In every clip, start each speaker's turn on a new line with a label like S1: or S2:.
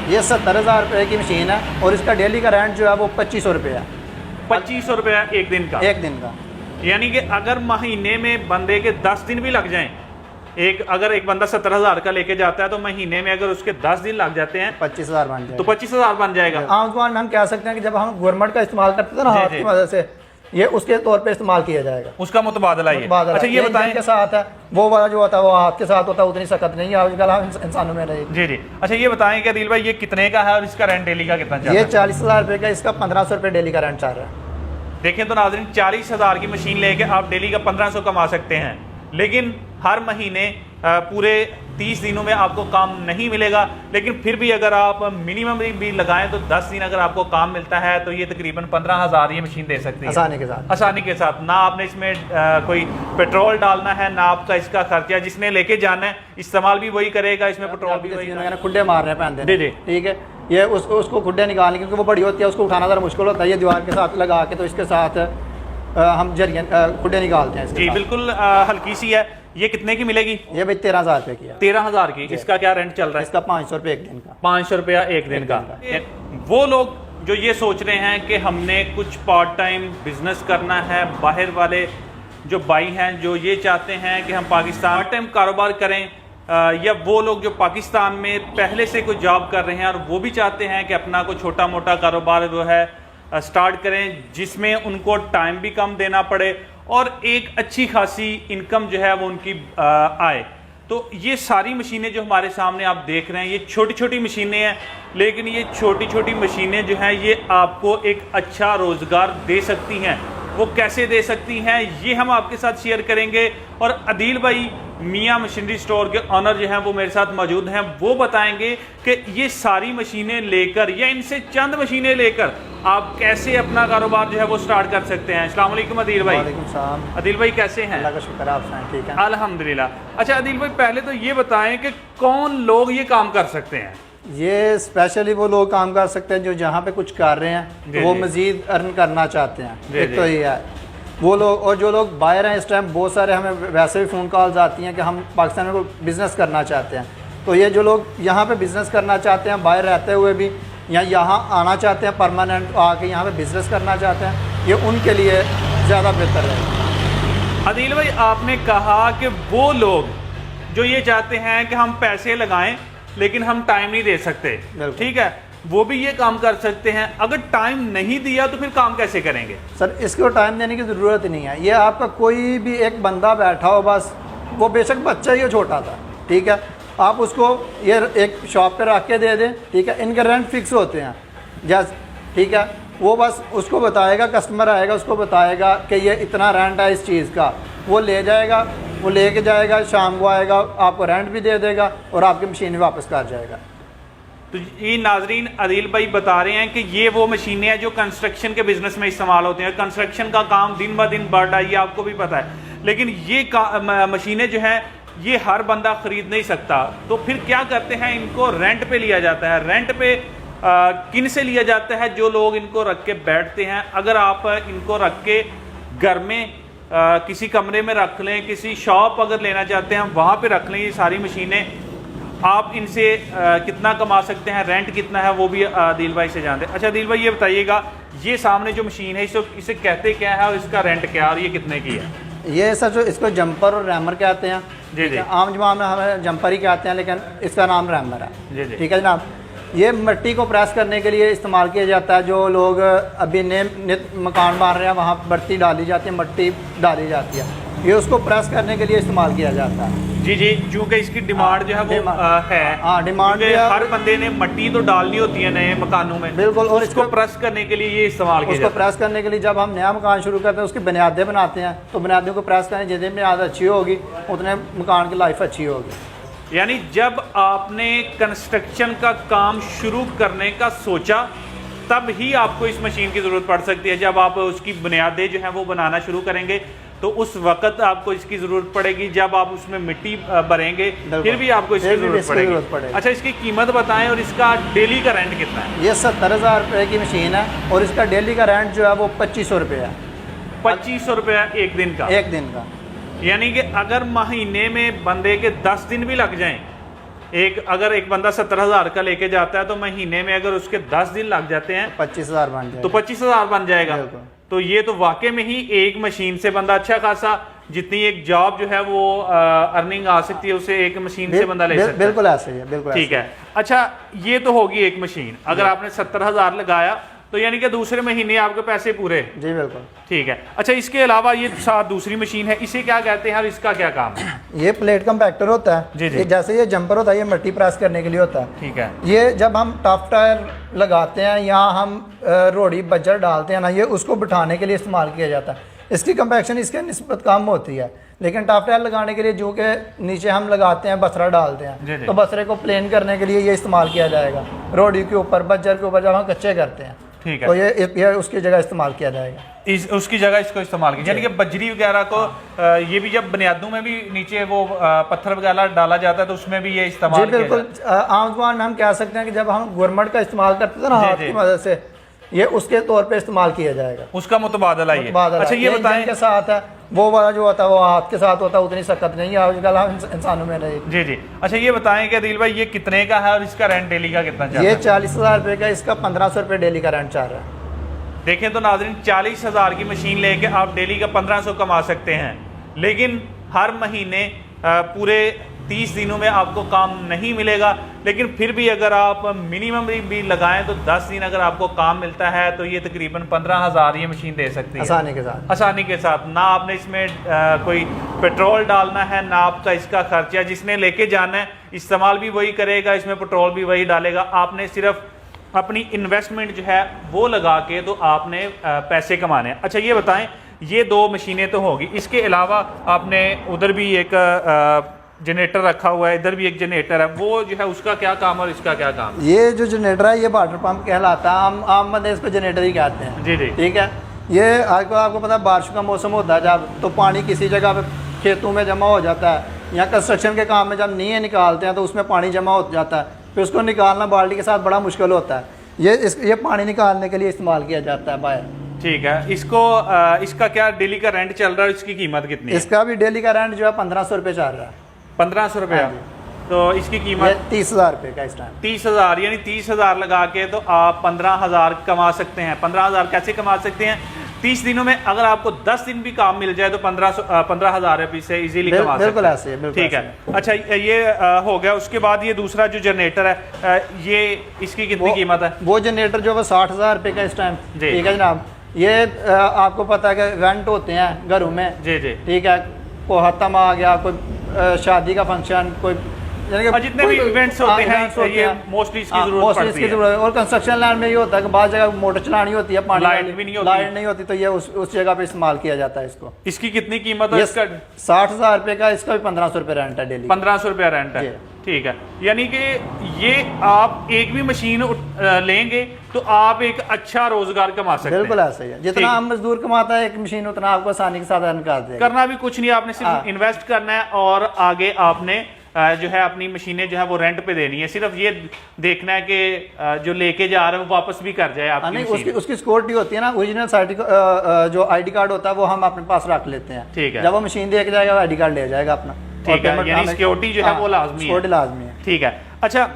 S1: ये 70,000 रुपये की मशीन है और इसका डेली का रेंट जो है वो 2500 रुपये है।
S2: 2500 रुपया एक दिन का?
S1: एक दिन का।
S2: यानी कि अगर महीने में बंदे के 10 दिन भी लग जाएं, अगर एक बंदा 70,000 का लेके जाता है तो महीने में अगर उसके 10 दिन लग जाते हैं
S1: 25,000 बन जाएगा।
S2: तो 25,000 बन जाएगा।
S1: आम जुबान में हम कह सकते हैं कि जब हम गवर्नमेंट का इस्तेमाल करते थे ना हाथ की मदद से, ये उसके तौर पे इस्तेमाल किया जाएगा,
S2: उसका मुतबादला ये।
S1: अच्छा ये बताएं के साथ है वो वाला जो होता है वो हाथ के साथ होता है, उतनी सख्त नहीं है आजकल हम इंसानों में रही।
S2: जी जी। अच्छा ये बताएं कि आदिल भाई ये कितने का है और इसका रेंट डेली का कितना चल रहा है?
S1: ये 40,000 रुपये का, इसका 1500 रुपये डेली का रेंट चल रहा है।
S2: देखें तो नाज़रीन 40,000 की मशीन लेके आप डेली का 1500 कमा सकते हैं, लेकिन हर महीने पूरे 30 दिनों में आपको काम नहीं मिलेगा। लेकिन फिर भी अगर आप मिनिमम भी लगाएं तो 10 दिन अगर आपको काम मिलता है तो ये तकरीबन 15,000 ये मशीन दे सकती है
S1: आसानी के साथ।
S2: आसानी के साथ। ना आपने इसमें कोई पेट्रोल डालना है, ना आपका इसका खर्चा, जिसने लेके जाना है इस्तेमाल भी वही करेगा, इसमें पेट्रोल भी वही।
S1: खुड्डे मार रहे हैं पहन, ठीक है, ये उसको खुड्डे निकालने क्योंकि वो बड़ी होती है, उसको उठाना ज़रा मुश्किल होता है, ये दीवार के साथ लगा के तो इसके साथ हम जरिए खुड्डे निकालते हैं।
S2: जी बिल्कुल हल्की सी है। ये कितने की मिलेगी?
S1: ये भाई 13,000 रुपये की है।
S2: 13,000 की। इसका क्या रेंट चल रहा है?
S1: इसका 500 रुपये एक दिन का।
S2: 500 रुपया एक दिन का। वो लोग जो ये सोच रहे हैं कि हमने कुछ पार्ट टाइम बिजनेस करना है, बाहर वाले जो भाई हैं जो ये चाहते हैं कि हम पाकिस्तान पार्ट टाइम कारोबार करें, या वो लोग जो पाकिस्तान में पहले से कोई जॉब कर रहे हैं और वो भी चाहते हैं कि अपना कोई छोटा मोटा कारोबार जो है स्टार्ट करें, जिसमें उनको टाइम भी कम देना पड़े और एक अच्छी खासी इनकम जो है वो उनकी आए। तो ये सारी मशीनें जो हमारे सामने आप देख रहे हैं ये छोटी छोटी मशीनें हैं, लेकिन ये छोटी छोटी मशीनें जो हैं ये आपको एक अच्छा रोज़गार दे सकती हैं। वो कैसे दे सकती हैं ये हम आपके साथ शेयर करेंगे। और आदिल भाई मियाँ मशीनरी स्टोर के ऑनर जो हैं वो मेरे साथ मौजूद हैं, वो बताएंगे कि ये सारी मशीनें लेकर या इनसे चंद मशीनें लेकर आप कैसे अपना कारोबार जो है वो स्टार्ट कर सकते हैं। अस्सलाम वालेकुम आदिल भाई।
S1: वालेकुम सलाम।
S2: आदिल भाई कैसे हैं?
S1: अल्लाह का शुक्र, आप सुनाएं? ठीक है
S2: अल्हम्दुलिल्लाह। अच्छा आदिल भाई पहले तो ये बताएं कि कौन लोग ये काम कर सकते हैं?
S1: ये स्पेशली वो लोग काम कर सकते हैं जो जहाँ पे कुछ कर रहे हैं तो वो मज़ीद अर्न करना चाहते हैं, एक तो ये है वो लोग। और जो लोग बाहर हैं इस टाइम बहुत सारे हमें वैसे भी फ़ोन कॉल्स आती हैं कि हम पाकिस्तान में कोई बिज़नेस करना चाहते हैं, तो ये जो लोग यहाँ पे बिज़नेस करना चाहते हैं बाहर रहते हुए भी या यहाँ आना चाहते हैं परमानेंट आके यहाँ पे बिज़नेस करना चाहते हैं, ये उनके लिए ज़्यादा बेहतर है।
S2: आदिल भाई आपने कहा कि वो लोग जो ये चाहते हैं कि हम पैसे लगाएं लेकिन हम टाइम नहीं दे सकते, ठीक है, वो भी ये काम कर सकते हैं। अगर टाइम नहीं दिया तो फिर काम कैसे करेंगे?
S1: सर इसको टाइम देने की ज़रूरत ही नहीं है। ये आपका कोई भी एक बंदा बैठा हो, बस वो बेशक बच्चा ही हो छोटा था, ठीक है, आप उसको ये एक शॉप पे रख के दे दें, ठीक है, इनके रेंट फिक्स होते हैं जैसे, ठीक है, वो बस उसको बताएगा, कस्टमर आएगा उसको बताएगा कि ये इतना रेंट है इस चीज़ का, वो ले जाएगा, वो लेके जाएगा, शाम को आएगा, आपको रेंट भी दे देगा और आपकी मशीन भी वापस कर जाएगा।
S2: तो ये नाजरीन आदिल भाई बता रहे हैं कि ये वो मशीनें हैं जो कंस्ट्रक्शन के बिजनेस में इस्तेमाल होती हैं। कंस्ट्रक्शन का काम दिन ब दिन बढ़ रहा है, ये आपको भी पता है, लेकिन ये मशीनें जो हैं ये हर बंदा ख़रीद नहीं सकता। तो फिर क्या करते हैं, इनको रेंट पे लिया जाता है। रेंट पे किन से लिया जाता है? जो लोग इनको रख के बैठते हैं। अगर आप इनको रख के घर में किसी कमरे में रख लें, किसी शॉप अगर लेना चाहते हैं वहाँ पे रख लें, ये सारी मशीनें आप इनसे कितना कमा सकते हैं, रेंट कितना है, वो भी आदिल भाई से जानते हैं। अच्छा आदिल भाई ये बताइएगा, ये सामने जो मशीन है इसे कहते क्या है और इसका रेंट क्या है और ये कितने की है?
S1: ये सर जो इसको जंपर और रैमर कहते हैं।
S2: जी जी।
S1: आम जमात में हमें जंपर ही कहते हैं, लेकिन इसका नाम रैमर है।
S2: जी जी।
S1: ठीक है जनाब। ये मिट्टी को प्रेस करने के लिए इस्तेमाल किया जाता है। जो लोग अभी नए मकान बन रहे हैं वहाँ बर्ती डाली जाती है, मट्टी डाली जाती है, ये उसको प्रेस करने के लिए इस्तेमाल किया जाता है।
S2: जी जी, क्योंकि इसकी डिमांड जो है वो है।
S1: हाँ डिमांड,
S2: हर बंदे ने मट्टी तो डालनी होती है नए मकानों में,
S1: बिल्कुल, और
S2: इसको प्रेस करने के लिए ये इस्तेमाल किया
S1: जाता है। उसको प्रेस करने के लिए जब हम नया मकान शुरू करते हैं उसकी बुनियादें बनाते हैं, तो बुनियादों को प्रेस करें, जितनी बुनियाद अच्छी होगी उतने मकान की लाइफ अच्छी होगी।
S2: यानी जब आपने कंस्ट्रक्शन का काम शुरू करने का सोचा तब ही आपको इस मशीन की ज़रूरत पड़ सकती है। जब आप उसकी बुनियादें जो हैं वो बनाना शुरू करेंगे तो उस वक्त आपको इसकी ज़रूरत पड़ेगी। जब आप उसमें मिट्टी भरेंगे फिर भी आपको इसकी ज़रूरत पड़ेगी। अच्छा इसकी कीमत बताएं और इसका डेली का रेंट कितना है?
S1: ये 70,000 रुपये की मशीन है और इसका डेली का रेंट जो है वो 2500 रुपये है।
S2: 2500 रुपया एक दिन का?
S1: एक दिन का।
S2: यानी कि अगर महीने में बंदे के 10 दिन भी लग जाएं अगर एक बंदा 70,000 का लेके जाता है तो महीने में अगर उसके 10 दिन लग जाते हैं
S1: 25,000 बन जाएगा।
S2: तो 25,000 बन जाएगा।
S1: बिल्कुल।
S2: तो ये तो वाकई में ही एक मशीन से बंदा अच्छा खासा, जितनी एक जॉब जो है वो अर्निंग आ सकती है, उसे एक मशीन से बंदा ले सकता है।
S1: बिल्कुल ऐसे ही है, बिल्कुल
S2: ठीक है। अच्छा, ये तो होगी एक मशीन। अगर आपने 70,000 लगाया तो यानी कि दूसरे महीने आपके पैसे पूरे।
S1: जी बिल्कुल।
S2: ठीक है। अच्छा, इसके अलावा ये साथ दूसरी मशीन है, इसे क्या कहते हैं और इसका क्या काम है?
S1: ये प्लेट कंपैक्टर होता है।
S2: जी जी।
S1: ये जैसे ये जंपर होता है, ये मिट्टी प्रेस करने के लिए होता है।
S2: ठीक है।
S1: ये जब हम टफ टायर लगाते हैं या हम रोड़ी बज्जर डालते हैं ना, ये उसको बिठाने के लिए इस्तेमाल किया जाता है। इसकी कंपैक्शन इसके निस्बत कम होती है, लेकिन टफ टायर लगाने के लिए जो कि नीचे हम लगाते हैं, बसरा डालते
S2: जी
S1: हैं,
S2: जी।
S1: तो बसरे को प्लेन करने के लिए ये इस्तेमाल किया जाएगा। रोड़ी के ऊपर, बज्जर के ऊपर जब हम कच्चे करते हैं,
S2: ठीक है,
S1: तो ये उसकी जगह इस्तेमाल किया जाएगा।
S2: उसकी जगह इसको इस्तेमाल किया, यानी कि बजरी वगैरह को ये भी जब बुनियादों में भी नीचे वो पत्थर वगैरह डाला जाता है तो उसमें भी ये इस्तेमाल
S1: जी बिल्कुल। आम जुबान में हम कह सकते हैं कि जब हम गुरमट का इस्तेमाल करते थे ना हाथ की मदद से, ये उसके तौर पे इस्तेमाल किया जाएगा।
S2: उसका मुतबादला ये।
S1: मुतबादला।
S2: अच्छा, ये बताएं
S1: के साथ है वो वाला जो होता है वो हाथ के साथ होता है, उतनी सख्त नहीं है आजकल हम इंसानों में नहीं।
S2: जी जी। अच्छा, ये बताएं कि दिल भाई ये कितने का है और इसका रेंट डेली का कितना चल रहा है?
S1: ये 40,000 रुपये का, इसका 1500 रुपये डेली का रेंट चल रहा है।
S2: देखें तो नाज़रीन, 40,000 की मशीन लेके आप डेली का 1500 कमा सकते हैं, लेकिन हर महीने पूरे 30 दिनों में आपको काम नहीं मिलेगा। लेकिन फिर भी अगर आप मिनिमम भी लगाएं तो 10 दिन अगर आपको काम मिलता है तो ये तकरीबन 15,000 ये मशीन दे सकती है
S1: आसानी के साथ।
S2: आसानी के साथ। ना आपने इसमें कोई पेट्रोल डालना है, ना आपका इसका खर्चा। जिसने लेके जाना है इस्तेमाल भी वही करेगा, इसमें पेट्रोल भी वही डालेगा। आपने सिर्फ अपनी इन्वेस्टमेंट जो है वो लगा के तो आपने पैसे कमाने हैं। अच्छा, ये बताएं, ये 2 मशीनें तो होगी, इसके अलावा आपने उधर भी एक जनरेटर रखा हुआ है, इधर भी एक जनरेटर है, वो जो है उसका क्या काम और इसका क्या काम?
S1: ये जो जनरेटर है ये वाटर पंप कहलाता है, हम आम बंदे इसको जनरेटर ही कहते हैं।
S2: जी जी।
S1: ठीक है। ये आपको पता है बारिश का मौसम होता है जब, तो पानी किसी जगह पे खेतों में जमा हो जाता है, या कंस्ट्रक्शन के काम में जब नींव निकालते हैं तो उसमें पानी जमा हो जाता है, फिर उसको निकालना बाल्टी के साथ बड़ा मुश्किल होता है। ये पानी निकालने के लिए इस्तेमाल किया जाता है बाहर।
S2: ठीक है। इसका क्या डेली का रेंट चल रहा है, इसकी कीमत कितनी है?
S1: इसका भी डेली का रेंट जो है 1500 रुपये चल रहा है।
S2: 1500 रुपया। तो इसकी कीमत
S1: 30,000 रुपये का इस टाइम।
S2: 30,000, यानी 30,000 लगा के तो आप 15,000 कमा सकते हैं। 15,000 कैसे कमा सकते हैं? 30 दिनों में अगर आपको 10 दिन भी काम मिल जाए तो 15,000 रुपये से इजीली कमा सकते हैं।
S1: बिल्कुल ऐसे है।
S2: ठीक है। अच्छा, ये हो गया। उसके बाद ये दूसरा जो जनरेटर है, ये इसकी कितनी कीमत है?
S1: वो जनरेटर जो है 60,000 रुपये का इस टाइम। ठीक है जनाब। ये आपको पता है कि इवेंट होते हैं घरों में। जी जी। ठीक है, कोई खत्म आ गया, कोई शादी का फंक्शन, कोई
S2: जितने भी इवेंट्स होते हैं ये मोस्टली इसकी जरूरत पड़ती है।
S1: और कंस्ट्रक्शन लाइन में ये होता है कि बाद जगह मोटर चलानी होती है, पानी
S2: लाइट भी नहीं होती,
S1: लाइट नहीं होती, तो ये उस जगह पे इस्तेमाल किया जाता है इसको।
S2: इसकी कितनी कीमत है? इसका
S1: 60,000 रुपये का, इसका भी 1500 रुपये रेंट है डेली।
S2: 1500 रुपया रेंट है। ठीक है। यानी कि ये आप एक भी मशीन लेंगे तो आप एक अच्छा रोजगार कमा सकते हैं।
S1: बिल्कुल ऐसा ही है। जितना हम मजदूर कमाता है एक मशीन, उतना आपको आसानी के साथ अर्न कर देगा।
S2: करना भी कुछ नहीं, आपने सिर्फ इन्वेस्ट करना है और आगे आपने जो है अपनी मशीनें जो है वो रेंट पे देनी है। सिर्फ ये देखना है कि जो लेके जा रहे हैं वो वापस भी कर जाए आपकी
S1: नहीं, उसकी सिक्योरिटी होती है ना, ओरिजिनल जो आईडी कार्ड होता है वो हम अपने पास रख लेते हैं।
S2: ठीक है।
S1: जब वो मशीन देके जाएगा आईडी कार्ड ले जाएगा अपना।
S2: ठीक है, यानी सिक्योरिटी जो है वो लाजमी है। ठीक है। अच्छा,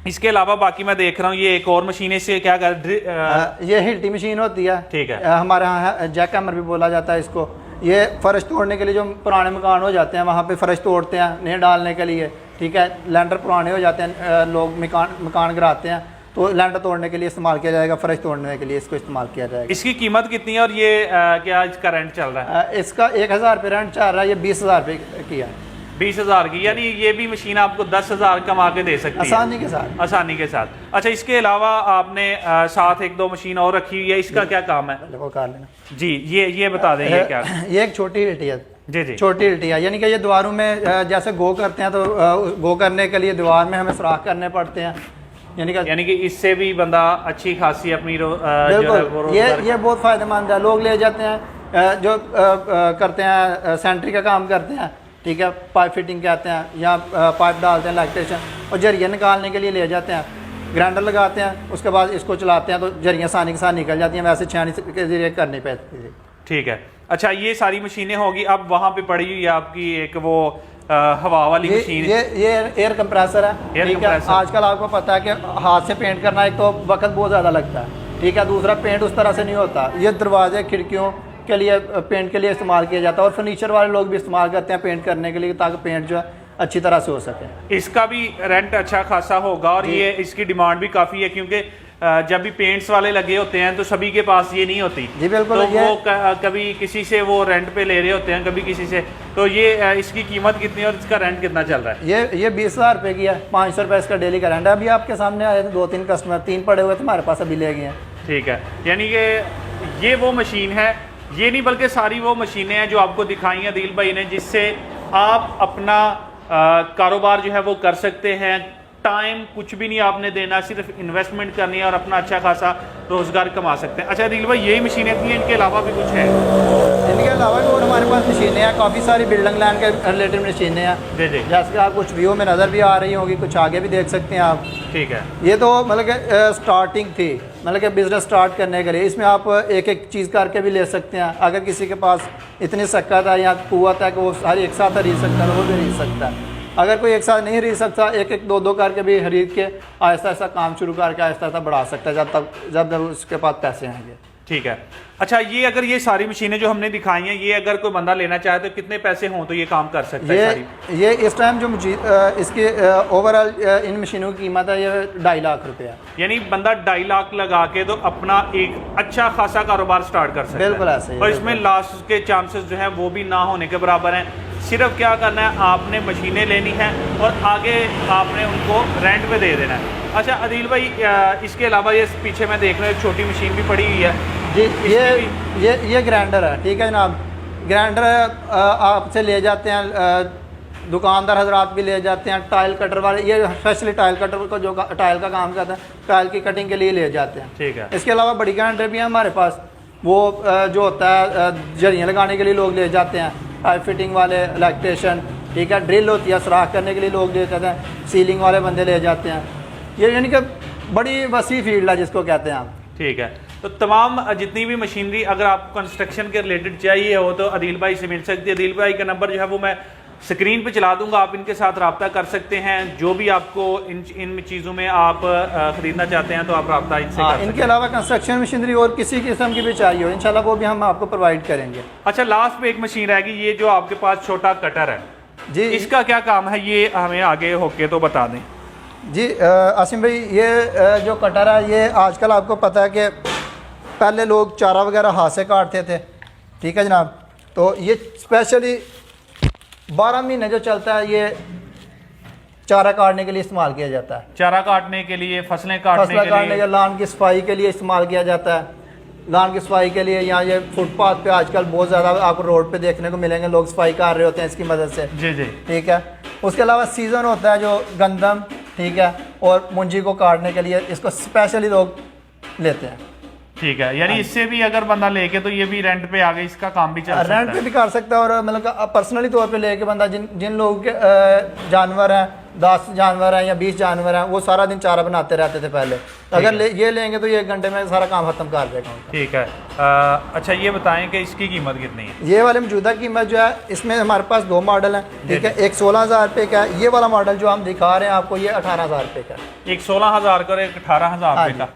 S2: इसके अलावा बाकी मैं देख रहा हूँ ये एक और मशीन है, इससे क्या कर
S1: ये हिल्टी मशीन होती है।
S2: ठीक है।
S1: हमारे यहाँ जैक हैमर भी बोला जाता है इसको। ये फर्श तोड़ने के लिए, जो पुराने मकान हो जाते हैं वहाँ पे फर्श तोड़ते हैं नए डालने के लिए। ठीक है। लैंडर पुराने हो जाते हैं, लोग मकान गिराते हैं, तो लैंडर तोड़ने के लिए इस्तेमाल किया जाएगा, फर्श तोड़ने के लिए इसको इस्तेमाल किया जाएगा।
S2: इसकी कीमत कितनी है और ये क्या इसका रेंट चल रहा है?
S1: इसका 1,000 रुपये रेंट चल रहा है, ये 20,000 रुपये की है।
S2: 20,000 की, यानी ये भी मशीन आपको 10,000 कमा के दे सकती है
S1: आसानी के साथ।
S2: आसानी के साथ। अच्छा, इसके अलावा आपने साथ 1-2 मशीन और रखी हुई है, इसका क्या काम है?
S1: कर लेना
S2: जी। ये बता दें, ये क्या?
S1: ये एक छोटी हिल्टी है।
S2: जी जी।
S1: छोटी हिल्टी है, यानी कि ये दीवारों में जैसे गो करते हैं, तो गो करने के लिए दीवार में हमें सुराख करने पड़ते हैं, यानी कि
S2: इससे भी बंदा अच्छी खासी अपनी
S1: बिल्कुल ये बहुत फायदेमंद है। लोग ले जाते हैं जो करते हैं सेंट्री का काम करते हैं। ठीक है। पाइप फिटिंग कहते हैं, या पाइप डालते हैं इलेक्ट्रिशियन, और जरिए निकालने के लिए ले जाते हैं, ग्राइंडर लगाते हैं, उसके बाद इसको चलाते हैं तो जरियाँ आसानी के साथ निकल जाती हैं, वैसे छानी के जरिए करनी पड़ती है।
S2: ठीक है। अच्छा, ये सारी मशीनें होगी। अब वहाँ पे पड़ी हुई है आपकी एक वो हवा वाली मशीन है।
S1: ये एयर कंप्रेसर है,
S2: एयर
S1: ठीक है।
S2: कंप्रेसर।
S1: आजकल आपको पता है कि हाथ से पेंट करना एक तो वक्त बहुत ज़्यादा लगता है, ठीक है। दूसरा पेंट उस तरह से नहीं होता। ये दरवाजे खिड़कियों के लिए पेंट के लिए इस्तेमाल किया जाता है, और फर्नीचर वाले लोग भी इस्तेमाल करते हैं पेंट करने के लिए, ताकि पेंट जो है अच्छी तरह से हो सके।
S2: इसका भी रेंट अच्छा खासा होगा, और ये इसकी डिमांड भी काफ़ी है, क्योंकि जब भी पेंट्स वाले लगे होते हैं तो सभी के पास ये नहीं होती।
S1: जी बिल्कुल।
S2: तो वो कभी किसी से वो रेंट पे ले रहे होते हैं, कभी किसी से। तो ये इसकी कीमत कितनी है और इसका रेंट कितना चल रहा है?
S1: ये 20,000 रुपये की है, 500 रुपये इसका डेली का रेंट है। अभी आपके सामने आए थे 2-3 कस्टमर, 3 पड़े हुए थे हमारे पास, अभी ले गए हैं।
S2: ठीक है, यानी कि ये वो मशीन है, ये नहीं बल्कि सारी वो मशीनें हैं जो आपको दिखाई हैं आदिल भाई ने, जिससे आप अपना कारोबार जो है वो कर सकते हैं। टाइम कुछ भी नहीं आपने देना, सिर्फ इन्वेस्टमेंट करनी है और अपना अच्छा खासा रोजगार कमा सकते हैं। अच्छा आदिल भाई, यही मशीनें थी, इनके अलावा भी कुछ है?
S1: इनके अलावा भी और हमारे पास मशीनें हैं, काफ़ी सारी बिल्डिंग लाइन के रिलेटेड मशीनें हैं।
S2: जी जी।
S1: जैसे कि आप कुछ व्यू में नज़र भी आ रही होगी, कुछ आगे भी देख सकते हैं आप।
S2: ठीक है।
S1: ये तो मतलब कि स्टार्टिंग थी, मतलब कि बिज़नेस स्टार्ट करने के लिए। इसमें आप एक एक चीज़ करके भी ले सकते हैं। अगर किसी के पास इतनी शक्कत है या कुव्वत है कि वो सारी एक साथ खरीद सकता है, तो वो भी खरीद सकता है। अगर कोई एक साथ नहीं खरीद सकता, एक एक दो करके भी खरीद के आहिस्ता आहिस्ता काम शुरू करके आहिस्ता आहिस्ता बढ़ा सकता है, जब तक उसके पास पैसे आएंगे।
S2: ठीक है। अच्छा, ये अगर ये सारी मशीनें जो हमने दिखाई हैं, ये अगर कोई बंदा लेना चाहे तो कितने पैसे हों तो ये काम कर सकता है सारी?
S1: ये इस टाइम जो इसकी ओवरऑल इन मशीनों की कीमत है, ये 2.5 लाख रुपये है।
S2: यानी बंदा 2.5 लाख लगा के तो अपना एक अच्छा खासा कारोबार स्टार्ट कर सकता है।
S1: बिल्कुल ऐसे ही।
S2: और इसमें लॉस के चांसेस जो है वो भी ना होने के बराबर हैं। सिर्फ क्या करना है, आपने मशीनें लेनी है और आगे आपने उनको रेंट पे दे देना है। अच्छा आदिल भाई, इसके अलावा ये पीछे मैं देख रहा हूँ एक छोटी मशीन भी पड़ी हुई है
S1: जी। ये ग्राइंडर है, ठीक है जनाब। ग्राइंडर आपसे ले जाते हैं दुकानदार हजरात भी ले जाते हैं, टाइल कटर वाले, ये स्पेशली टाइल कटर को जो टाइल का काम करता है, टाइल की कटिंग के लिए ले जाते हैं।
S2: ठीक है।
S1: इसके अलावा बड़ी ग्राइंडर भी है हमारे पास, वो जो होता है जरियाँ लगाने के लिए लोग ले जाते हैं, पाइप फिटिंग वाले, इलेक्ट्रिशियन, ठीक है। ड्रिल होती है, सुराख करने के लिए लोग ले जाते हैं, सीलिंग वाले बंदे ले जाते हैं। ये यानी कि बड़ी वसी फील्ड है जिसको कहते हैं हम।
S2: ठीक है। तो तमाम जितनी भी मशीनरी अगर आपको कंस्ट्रक्शन के रिलेटेड चाहिए हो तो आदिल भाई से मिल सकती है। आदिल भाई का नंबर जो है वो मैं स्क्रीन पे चला दूंगा, आप इनके साथ रब्ता कर सकते हैं। जो भी आपको इन चीज़ों में आप ख़रीदना चाहते हैं तो आप रब्ता इनसे कर सकते हैं।
S1: इनके अलावा कंस्ट्रक्शन मशीनरी और किसी किस्म की भी चाहिए हो, इंशाल्लाह वो भी हम आपको प्रोवाइड करेंगे।
S2: अच्छा, लास्ट में एक मशीन रहेगी, ये जो आपके पास छोटा कटर है
S1: जी,
S2: इसका क्या काम है, ये हमें आगे होके तो बता दें।
S1: जी आसिम भाई, ये जो कटर है, ये आजकल आपको पता है कि पहले लोग चारा वगैरह हाथ से काटते थे, ठीक है जनाब। तो ये स्पेशली 12 महीने जो चलता है, ये चारा काटने के लिए इस्तेमाल किया जाता है।
S2: चारा काटने के लिए, फसलें काटने के लिए,
S1: लान की सफाई के लिए इस्तेमाल किया जाता है। लान की सफाई के लिए, यहाँ ये फुटपाथ पे आजकल बहुत ज़्यादा आपको रोड पे देखने को मिलेंगे, लोग सफाई कर रहे होते हैं इसकी मदद से।
S2: जी जी।
S1: ठीक है। उसके अलावा सीज़न होता है जो गंदम, ठीक है, और मुंजी को काटने के लिए इसको स्पेशली लोग लेते हैं।
S2: ठीक है, यानी इससे भी अगर बंदा लेके तो ये भी रेंट पे आ गए, इसका काम भी चल सकता है।
S1: रेंट पे भी कर सकता है, और मतलब पर्सनली तौर पे लेके बंदा जिन लोगों के जानवर हैं, 10 जानवर हैं या 20 जानवर हैं, वो सारा दिन चारा बनाते रहते थे पहले। अगर ये लेंगे तो ये 1 घंटे में सारा काम खत्म कर देगा।
S2: ठीक है। अच्छा, ये बताएं कि इसकी कीमत कितनी है?
S1: ये वाले मौजूदा कीमत जो है, इसमें हमारे पास 2 मॉडल हैं, ठीक है। एक 16,000 रुपये का है, ये वाला मॉडल जो हम दिखा रहे हैं आपको, ये 18,000 रुपये का है।
S2: एक 16,000 का और एक 18,000 रुपये का।